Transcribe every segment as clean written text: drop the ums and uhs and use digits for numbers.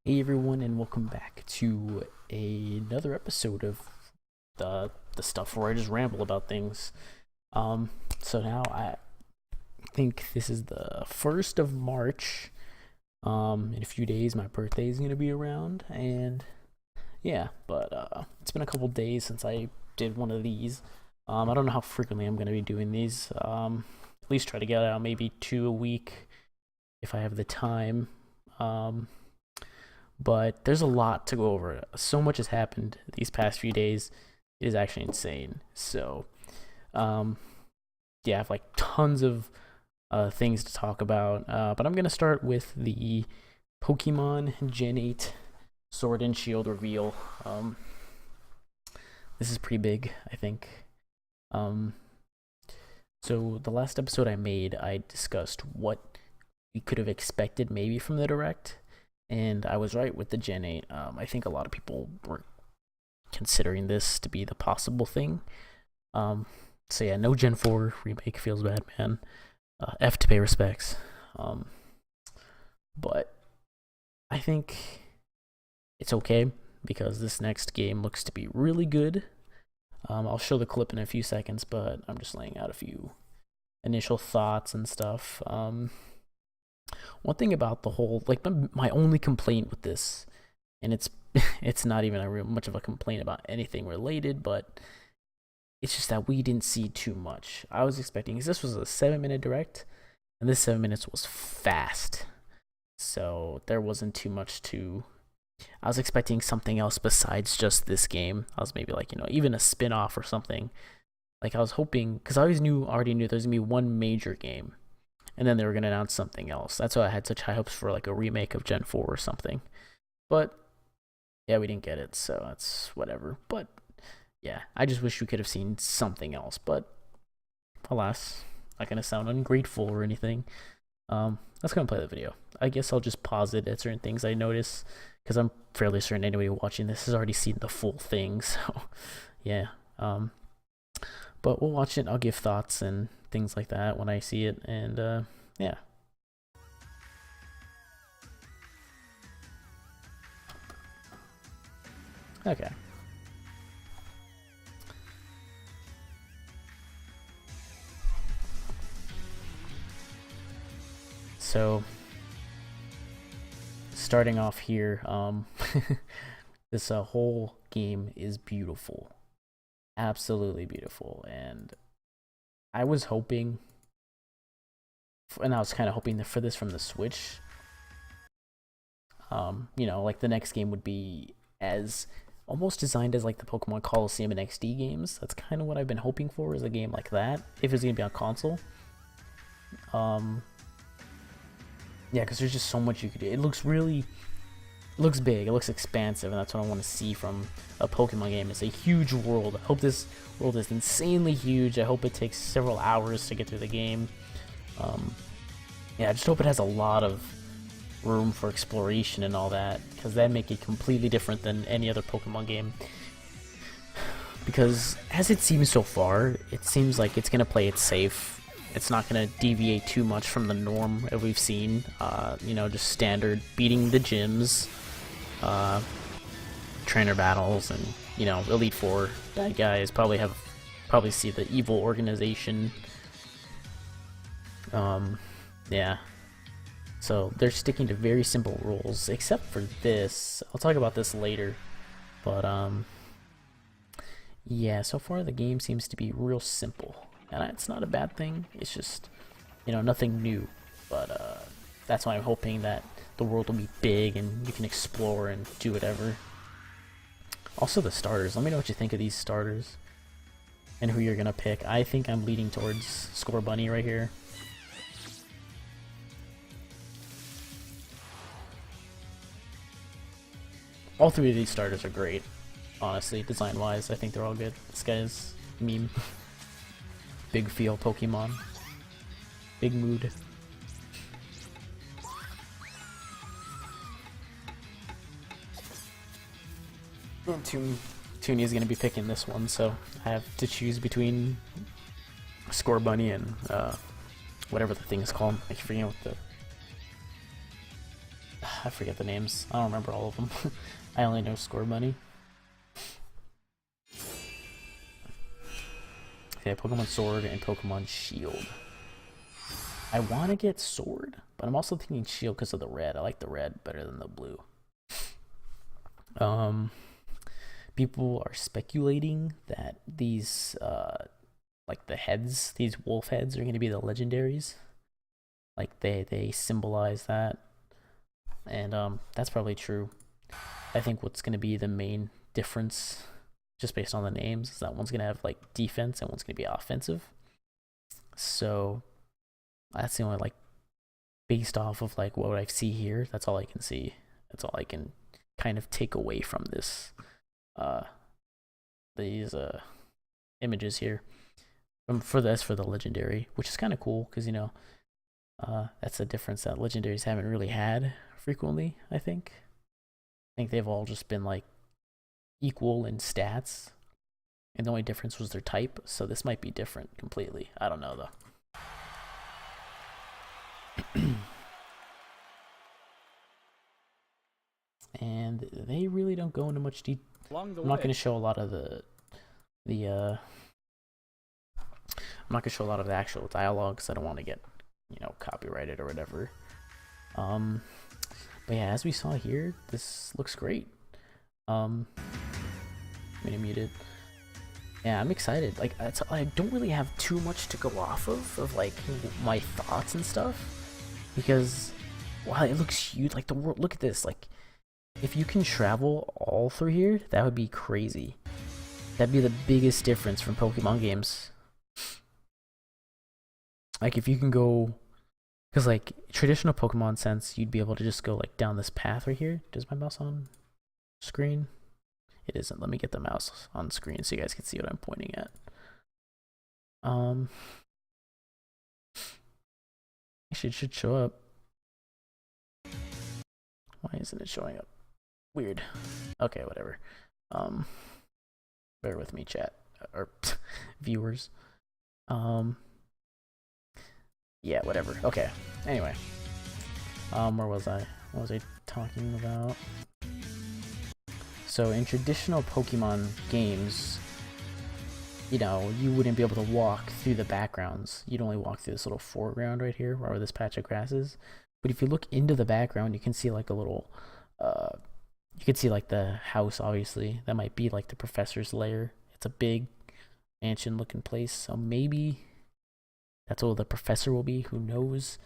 Hey everyone, and welcome back to another episode of the stuff where I just ramble about things. So now I think this is the 1st of March. In a few days, my birthday is gonna be around, and yeah, but it's been a couple days since I did one of these. I don't know how frequently I'm gonna be doing these. At least try to get out maybe 2 a week if I have the time. But there's a lot to go over. So much has happened these past few days. It is actually insane. So, yeah, I have like tons of things to talk about. But I'm gonna start with the Pokemon Gen 8 Sword and Shield reveal. This is pretty big, I think. So the last episode I made, I discussed what we could have expected maybe from the Direct. And I was right with the Gen 8. I think a lot of people were considering this to be the possible thing. So yeah, no Gen 4 remake, feels bad, man. F to pay respects. But I think it's okay because this next game looks to be really good. I'll show the clip in a few seconds, but I'm just laying out a few initial thoughts and stuff. One thing about the whole, like, my only complaint with this, and it's not even much of a complaint about anything related, but it's just that we didn't see too much. I was expecting, because this was a 7-minute direct, and this 7 minutes was fast, so there wasn't too much to. I was expecting something else besides just this game. I was maybe like, even a spin-off or something. Like, I was hoping, because I already knew there's gonna be one major game, and then they were going to announce something else. That's why I had such high hopes for like a remake of Gen 4 or something. But yeah, we didn't get it, so that's whatever. But yeah, I just wish we could have seen something else. But alas, not going to sound ungrateful or anything. Let's go and play the video. I guess I'll just pause it at certain things I notice, because I'm fairly certain anybody watching this has already seen the full thing. So yeah. But we'll watch it. I'll give thoughts and things like that when I see it, and yeah. Okay. So, starting off here, this whole game is beautiful. Absolutely beautiful, and I was hoping, and I was kind of hoping for this from the Switch. Like the next game would be as almost designed as like the Pokemon Coliseum and XD games. That's kind of what I've been hoping for, is a game like that, if it's gonna be on console. Yeah, because there's just so much you could do. It looks big, it looks expansive, and that's what I want to see from a Pokemon game. It's a huge world. I hope this world is insanely huge. I hope it takes several hours to get through the game. Yeah, I just hope it has a lot of room for exploration and all that, because that'd make it completely different than any other Pokemon game. Because as it seems so far, it seems like it's going to play it safe. It's not going to deviate too much from the norm that we've seen. Just standard beating the gyms, trainer battles, and Elite Four bad guys. Probably see the evil organization. Yeah. So they're sticking to very simple rules, except for this. I'll talk about this later, but yeah. So far the game seems to be real simple, and it's not a bad thing. It's just nothing new, but that's why I'm hoping that the world will be big and you can explore and do whatever. Also, the starters. Let me know what you think of these starters and who you're gonna pick. I think I'm leaning towards Score Bunny right here. All three of these starters are great, honestly, design-wise. I think they're all good. This guy's meme. Big feel Pokemon. Big mood. Toonie is going to be picking this one, so I have to choose between Score Bunny and whatever the thing is called. I forget what the I forget the names. I don't remember all of them. I only know Score Money. Okay, Pokemon Sword and Pokemon Shield. I want to get Sword, but I'm also thinking Shield because of the red. I like the red better than the blue. People are speculating that these, like the heads, these wolf heads are going to be the legendaries. Like they symbolize that. And that's probably true. I think what's going to be the main difference, just based on the names, is that one's going to have like defense and one's going to be offensive. So that's the only, like, based off of like what I see here, that's all I can see. That's all I can kind of take away from this, these images here. For the legendary, which is kind of cool because, you know, that's a difference that legendaries haven't really had frequently. I think they've all just been like equal in stats, and the only difference was their type. So this might be different completely. I don't know though. And they really don't go into much detail. I'm not going to show a lot of the I'm not going to show a lot of the actual dialogue because I don't want to get, you know, copyrighted or whatever. But yeah, as we saw here, this looks great. I'm gonna mute it. Yeah, I'm excited. Like, I don't really have too much to go off of like my thoughts and stuff, because wow, it looks huge. Like the world, look at this. Like, if you can travel all through here, that would be crazy. That'd be the biggest difference from Pokemon games. Like, if you can go, because like traditional Pokemon sense, you'd be able to just go like down this path right here. Does my mouse on screen? It isn't. Let me get the mouse on screen so you guys can see what I'm pointing at. Actually, it should show up. Why isn't it showing up? Weird. Okay, whatever. Bear with me, chat or viewers. Yeah, whatever. Okay. Anyway, where was I? What was I talking about? So in traditional Pokemon games, you know, you wouldn't be able to walk through the backgrounds. You'd only walk through this little foreground right here, where this patch of grass is. But if you look into the background, you can see like a little, you can see like the house, obviously. That might be like the professor's lair. It's a big mansion-looking place, so maybe that's what the professor will be. Who knows?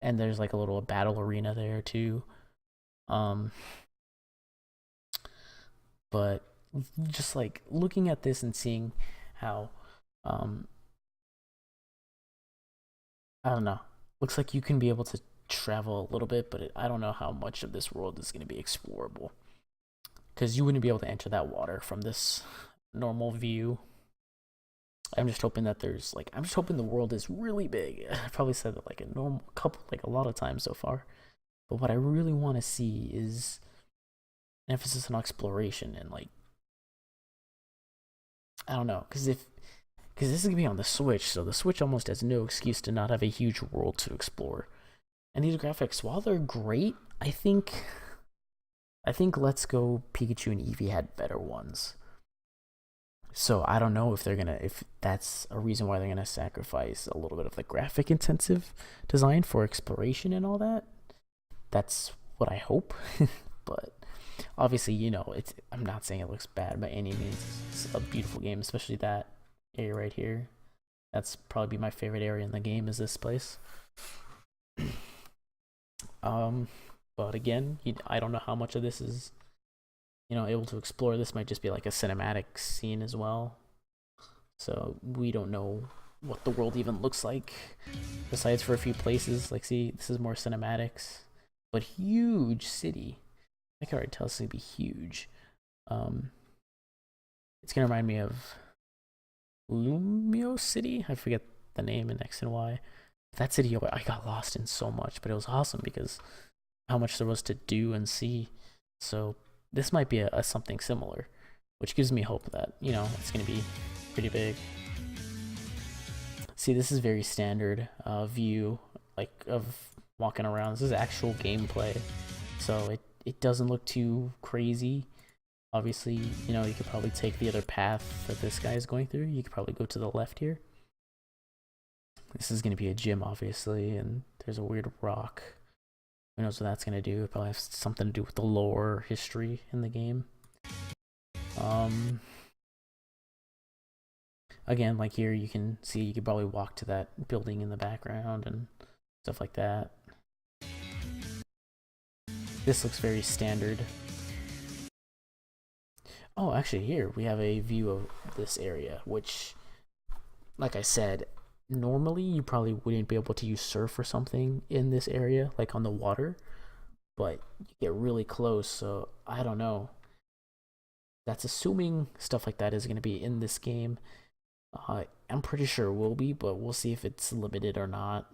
And there's like a little battle arena there too. But just like looking at this and seeing how, I don't know. Looks like you can be able to travel a little bit, but I don't know how much of this world is going to be explorable, because you wouldn't be able to enter that water from this normal view. I'm just hoping that there's like, I'm just hoping the world is really big. I probably said that like a lot of times so far, but what I really want to see is emphasis on exploration and like, I don't know, because this is gonna be on the Switch, so the Switch almost has no excuse to not have a huge world to explore. And these graphics, while they're great, I think Let's Go Pikachu and Eevee had better ones. So I don't know if that's a reason why they're gonna sacrifice a little bit of the graphic intensive design for exploration and all that. That's what I hope. But obviously, you know, I'm not saying it looks bad by any means. It's a beautiful game, especially that area right here. That's probably my favorite area in the game, is this place. But again, I don't know how much of this is, you know, able to explore. This might just be like a cinematic scene as well. So we don't know what the world even looks like, besides for a few places. Like, see, this is more cinematics, but huge city. I can already tell it's gonna be huge. It's gonna remind me of Lumio City. I forget the name in X and Y. That city, I got lost in so much, but it was awesome because how much there was to do and see. So this might be a something similar, which gives me hope that, you know, it's gonna be pretty big. See, this is very standard view, like, of walking around. This is actual gameplay. so it doesn't look too crazy. Obviously, you know, you could probably take the other path that this guy is going through. You could probably go to the left here. This is going to be a gym, obviously, and there's a weird rock. Who knows what that's going to do? It probably has something to do with the lore history in the game. Again, like here, you can see you could probably walk to that building in the background and stuff like that. This looks very standard. Oh, actually here we have a view of this area, which, like I said, normally you probably wouldn't be able to use surf or something in this area, like on the water, but you get really close, so I don't know. That's assuming stuff like that is going to be in this game. I'm pretty sure it will be, but we'll see if it's limited or not.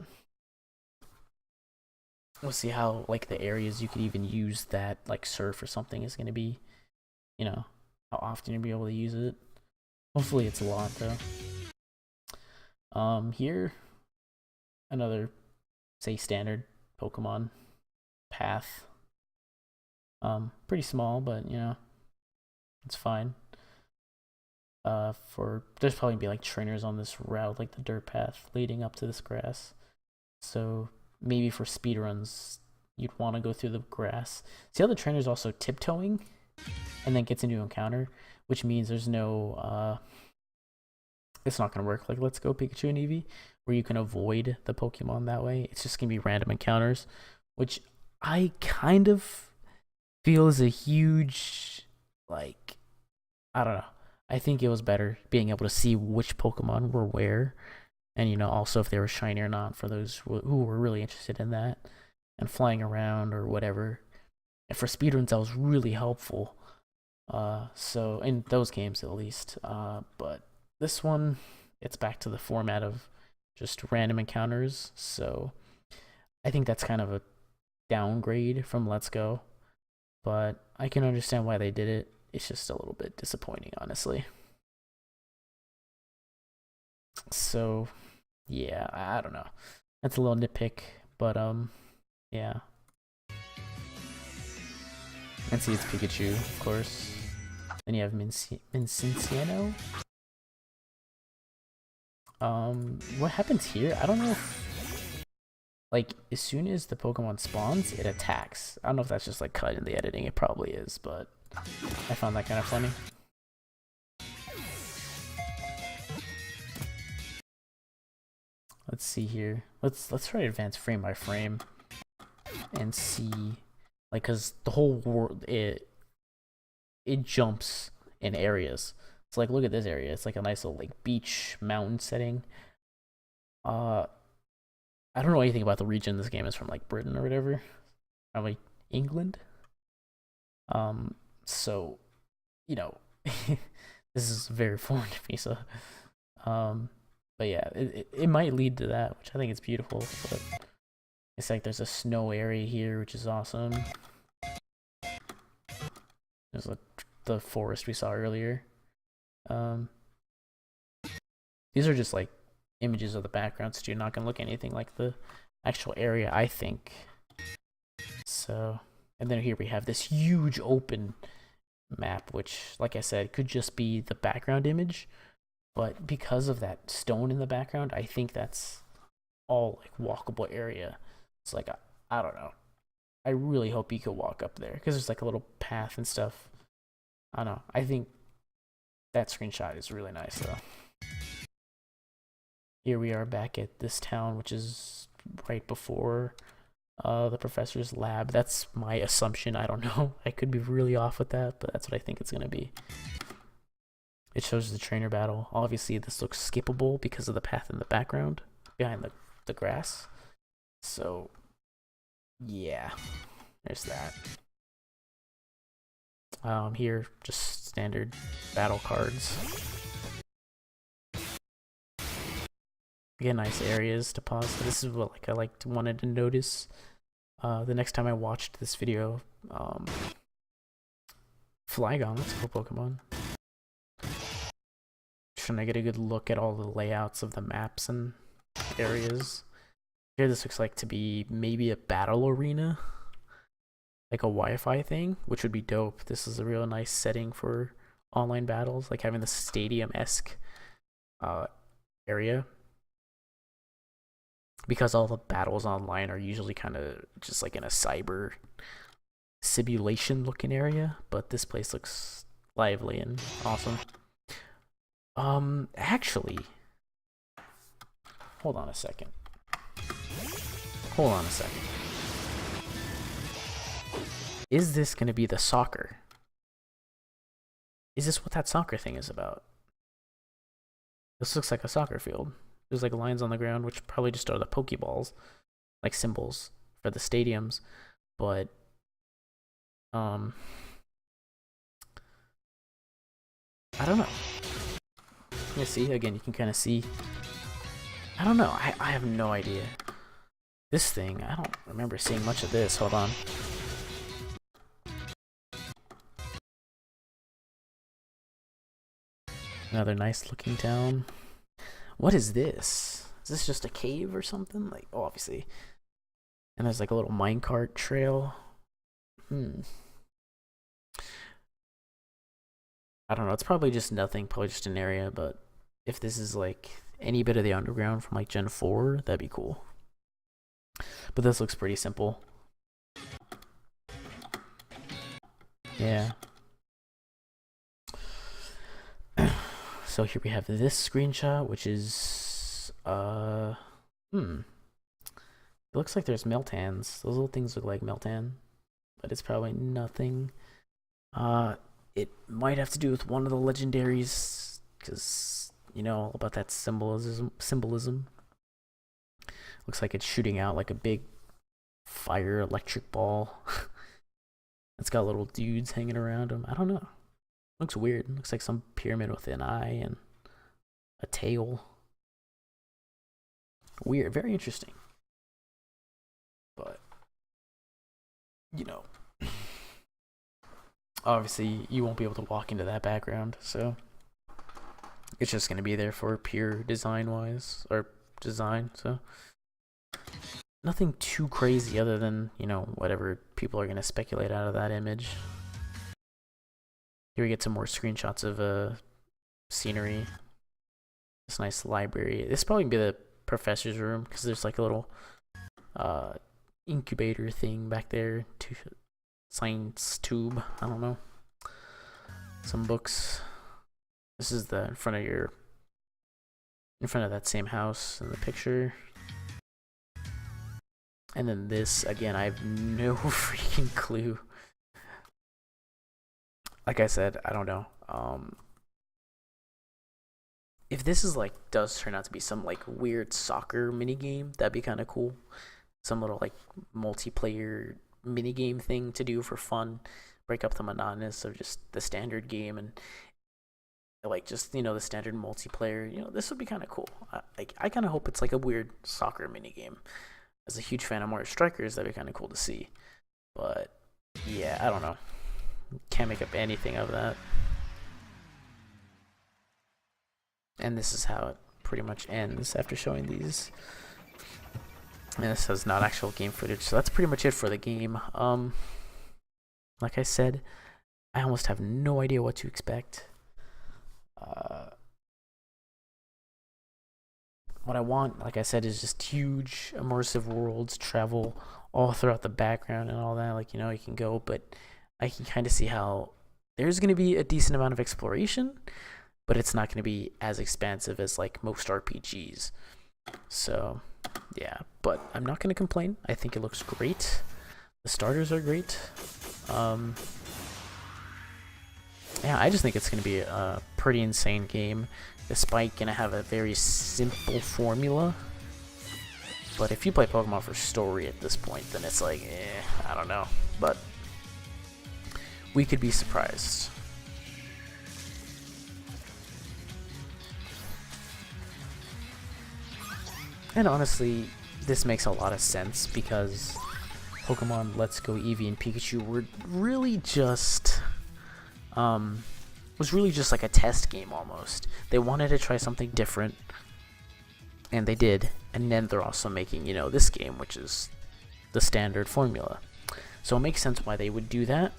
We'll see how, like, the areas you could even use that, like, surf or something is going to be, you know, how often you'll be able to use it. Hopefully it's a lot, though. Here, another, say, standard Pokemon path. Pretty small, but, you know, it's fine. There's probably gonna be like trainers on this route, like the dirt path leading up to this grass. So maybe for speedruns, you'd want to go through the grass. See how the trainer's also tiptoeing and then gets into encounter, which means there's no, it's not gonna work like Let's Go Pikachu and Eevee, where you can avoid the Pokemon that way. It's just gonna be random encounters, which I kind of feel is a huge, like, I don't know. I think it was better being able to see which Pokemon were where, and, you know, also if they were shiny or not for those who were really interested in that, and flying around or whatever. And for speedruns, that was really helpful. So in those games at least. But this one, it's back to the format of just random encounters. So I think that's kind of a downgrade from Let's Go, but I can understand why they did it. It's just a little bit disappointing, honestly. So, yeah, I don't know. That's a little nitpick, but yeah. And see, it's Pikachu, of course. Then you have Minciano. What happens here? I don't know if, like, as soon as the Pokemon spawns, it attacks. I don't know if that's just like cut in the editing. It probably is, but I found that kind of funny. Let's see here. Let's try to advance frame by frame and see, like, cause the whole world it jumps in areas. It's like, look at this area. It's like a nice little like beach mountain setting. I don't know anything about the region this game is from, like Britain or whatever. Probably England. So, you know, this is very foreign to me. So, but yeah, it might lead to that, which I think is beautiful. But it's like there's a snow area here, which is awesome. There's the forest we saw earlier. These are just like images of the background, so you're not gonna look anything like the actual area, I think. So, and then here we have this huge open map, which, like I said, could just be the background image, but because of that stone in the background, I think that's all like walkable area. It's like, I don't know. I really hope you could walk up there, because there's like a little path and stuff. I don't know. I think that screenshot is really nice, though. Here we are back at this town, which is right before the professor's lab. That's my assumption. I don't know. I could be really off with that, but that's what I think it's going to be. It shows the trainer battle. Obviously, this looks skippable because of the path in the background behind the grass. So, yeah, there's that. Here, just standard battle cards. Again, nice areas to pause. So this is what I wanted to notice the next time I watched this video. Flygon, that's a cool Pokemon. Trying to get a good look at all the layouts of the maps and areas. Here, this looks like to be maybe a battle arena. like a Wi-Fi thing, which would be dope. This is a real nice setting for online battles, like having the stadium-esque area, because all the battles online are usually kind of just like in a cyber simulation looking area, but this place looks lively and awesome. Actually, hold on a second. Is this gonna be the soccer? Is this what that soccer thing is about? This looks like a soccer field. There's like lines on the ground, which probably just are the Pokeballs, like symbols for the stadiums. But I don't know. You see, again, you can kind of see. I don't know. I have no idea. This thing, I don't remember seeing much of this. Hold on. Another nice looking town. What is this? Is this just a cave or something? Like, oh, obviously. And there's like a little minecart trail. I don't know. It's probably just nothing. Probably just an area. But if this is like any bit of the underground from like Gen 4, that'd be cool. But this looks pretty simple. Yeah. So here we have this screenshot, which is it looks like there's Meltans. Those little things look like Meltan, but it's probably nothing. It might have to do with one of the legendaries, because you know all about that symbolism. Looks like it's shooting out like a big fire electric ball. It's got little dudes hanging around them. I don't know. Looks weird. Looks like some pyramid with an eye and a tail. Weird. Very interesting. But, you know, obviously you won't be able to walk into that background, so it's just going to be there for pure design-wise, or design, so nothing too crazy other than, you know, whatever people are going to speculate out of that image. Here we get some more screenshots of scenery. This nice library. This probably be the professor's room, because there's like a little incubator thing back there. Science tube. I don't know. Some books. This is the in front of that same house in the picture. And then this, again, I have no freaking clue. Like I said, I don't know. If this is like does turn out to be some like weird soccer mini game, that'd be kind of cool. Some little like multiplayer mini game thing to do for fun, break up the monotonous of just the standard game, and like just, you know, the standard multiplayer. You know, this would be kind of cool. I kind of hope it's like a weird soccer mini game. As a huge fan of Mario Strikers, that'd be kind of cool to see. But yeah, I don't know. Can't make up anything of that. And this is how it pretty much ends after showing these. And this is not actual game footage, so that's pretty much it for the game. Like I said, I almost have no idea what to expect. What I want, like I said, is just huge immersive worlds, travel all throughout the background and all that. Like, you know, you can go, but I can kind of see how there's going to be a decent amount of exploration, but it's not going to be as expansive as like most RPGs. So yeah, but I'm not going to complain. I think it looks great. The starters are great. Yeah, I just think it's going to be a pretty insane game, despite going to have a very simple formula. But if you play Pokemon for story at this point, then it's like, I don't know. But we could be surprised. And honestly, this makes a lot of sense, because Pokemon Let's Go Eevee and Pikachu were really just like a test game almost. They wanted to try something different, and they did. And then they're also making, you know, this game, which is the standard formula. So it makes sense why they would do that.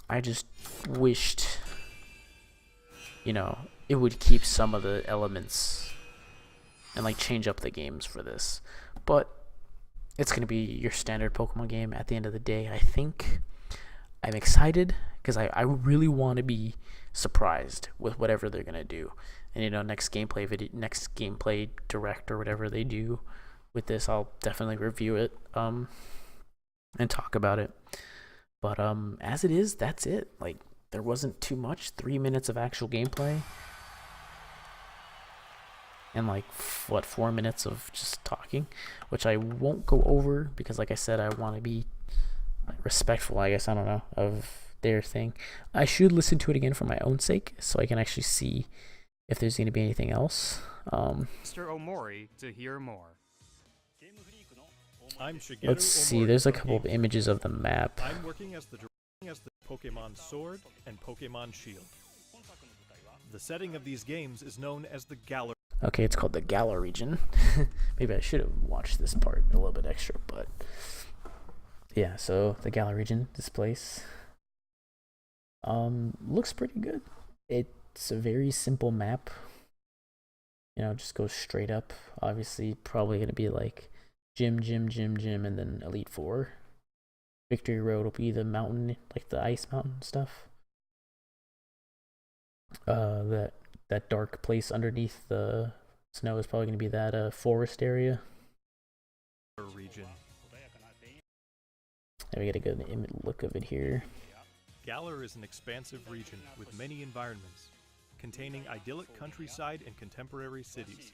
I just wished, you know, it would keep some of the elements and like change up the games for this. But it's going to be your standard Pokemon game at the end of the day, I think. I'm excited because I really want to be surprised with whatever they're going to do. And, you know, next gameplay direct or whatever they do with this, I'll definitely review it and talk about it. But as it is, that's it. Like, there wasn't too much. 3 minutes of actual gameplay. And like, what, 4 minutes of just talking, which I won't go over because, like I said, I want to be respectful, I guess, I don't know, of their thing. I should listen to it again for my own sake so I can actually see if there's going to be anything else. Mr. Omori to hear more. Let's see, there's a couple of images of the map. I'm working as the Pokemon Sword and Pokemon Shield. The setting of these games is known as the Galar. Okay, it's called the Galar region. Maybe I should have watched this part a little bit extra, but yeah, so the Galar region, this place, looks pretty good. It's a very simple map. You know, just goes straight up. Obviously, probably gonna be like gym, and then Elite Four. Victory Road will be the mountain, like the ice mountain stuff. That dark place underneath the snow is probably gonna be that forest area. Region. And we get a good look of it here. Galar is an expansive region with many environments, containing idyllic countryside and contemporary cities,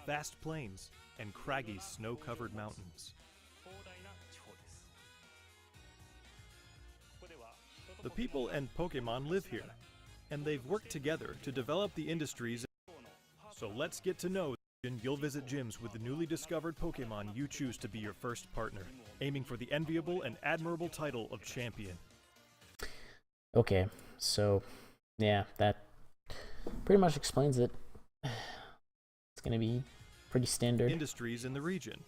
vast plains, and craggy snow-covered mountains. The people and Pokemon live here, and they've worked together to develop the industries. So let's get to know. You'll visit gyms with the newly discovered Pokemon you choose to be your first partner, aiming for the enviable and admirable title of champion. Okay, so yeah, that pretty much explains it. It's gonna be pretty standard. Industries in the region.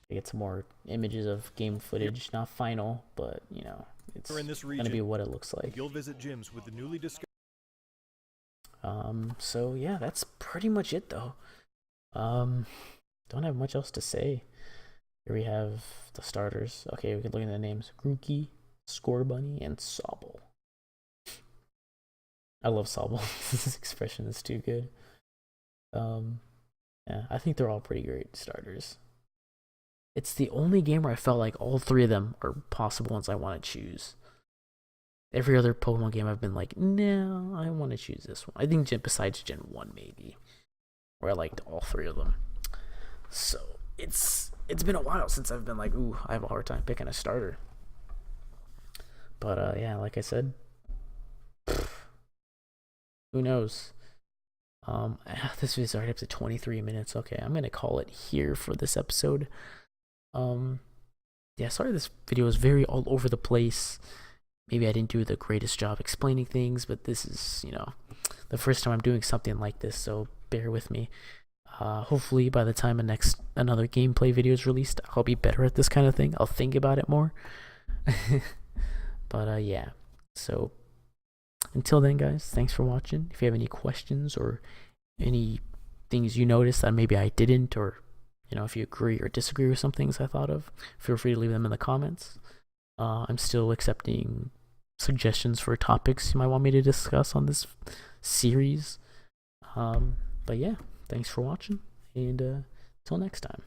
I get some more images of game footage, not final, but you know, it's gonna be what it looks like. You'll visit gyms with the newly discovered. So yeah, that's pretty much it though. Don't have much else to say. Here we have the starters. Okay, we can look at the names: Grookey, Scorbunny, and Sobble. I love Sobble. This expression is too good. Yeah, I think they're all pretty great starters. It's the only game where I felt like all three of them are possible ones I want to choose. Every other Pokemon game I've been like, no, I want to choose this one. I think besides Gen 1 maybe, where I liked all three of them. So it's been a while since I've been like, ooh, I have a hard time picking a starter. But yeah, like I said, who knows? This is already up to 23 minutes. Okay, I'm gonna call it here for this episode. Yeah, sorry this video is very all over the place. Maybe I didn't do the greatest job explaining things, but this is, you know, the first time I'm doing something like this, so bear with me. Hopefully by the time another gameplay video is released, I'll be better at this kind of thing. I'll think about it more. But yeah, so until then, guys, thanks for watching. If you have any questions or any things you noticed that maybe I didn't, or you know, if you agree or disagree with some things I thought of, feel free to leave them in the comments. I'm still accepting suggestions for topics you might want me to discuss on this series. But yeah, thanks for watching, and till next time.